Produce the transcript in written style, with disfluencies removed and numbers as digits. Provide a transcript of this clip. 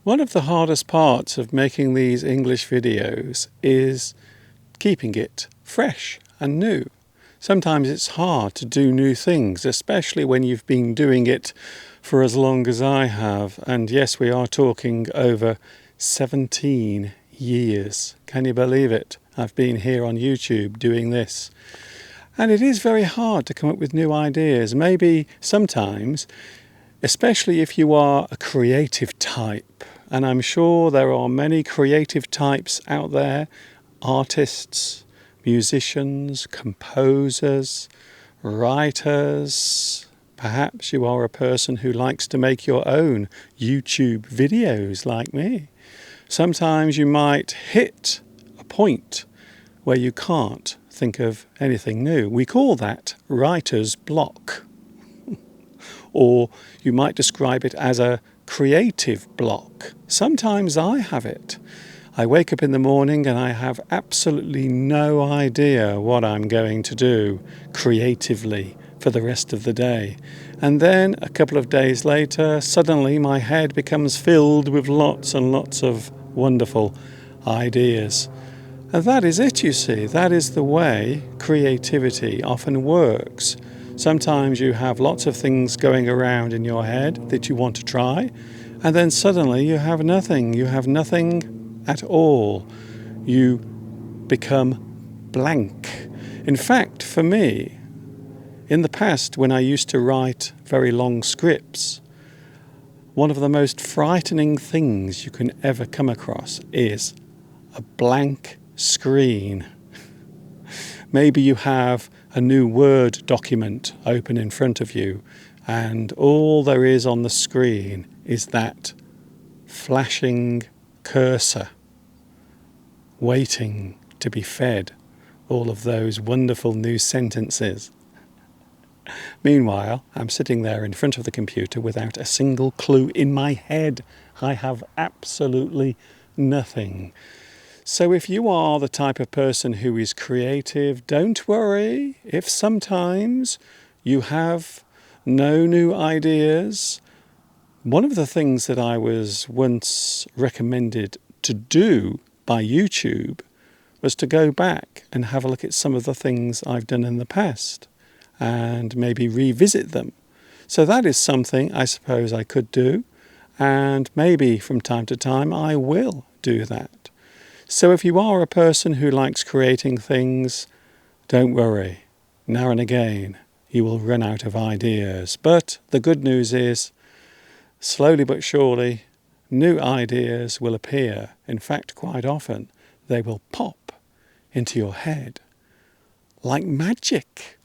One of the hardest parts of making these English videos is keeping it fresh and new. Sometimes it's hard to do new things, especially when you've been doing it for as long as I have. And yes, we are talking over 17 years. Can you believe it? I've been here on YouTube doing this. And it is very hard to come up with new ideas. Maybe sometimes, especially if you are a creative type, and I'm sure there are many creative types out there, artists, musicians, composers, writers. Perhaps you are a person who likes to make your own YouTube videos like me. Sometimes you might hit a point where you can't think of anything new. We call that writer's block. Or you might describe it as a creative block. Sometimes I have it. I wake up in the morning and I have absolutely no idea what I'm going to do creatively for the rest of the day. And then a couple of days later, suddenly my head becomes filled with lots and lots of wonderful ideas. And that is it, you see. That is the way creativity often works. Sometimes you have lots of things going around in your head that you want to try, and then suddenly you have nothing. You have nothing at all. You become blank. In fact, for me, in the past, when I used to write very long scripts, one of the most frightening things you can ever come across is a blank screen. Maybe you have a new Word document open in front of you, and all there is on the screen is that flashing cursor waiting to be fed all of those wonderful new sentences. Meanwhile, I'm sitting there in front of the computer without a single clue in my head. I have absolutely nothing. So if you are the type of person who is creative, don't worry if sometimes you have no new ideas. One of the things that I was once recommended to do by YouTube was to go back and have a look at some of the things I've done in the past and maybe revisit them. So that is something I suppose I could do, and maybe from time to time I will do that. So if you are a person who likes creating things, don't worry. Now and again, you will run out of ideas. But the good news is, slowly but surely, new ideas will appear. In fact, quite often, they will pop into your head like magic.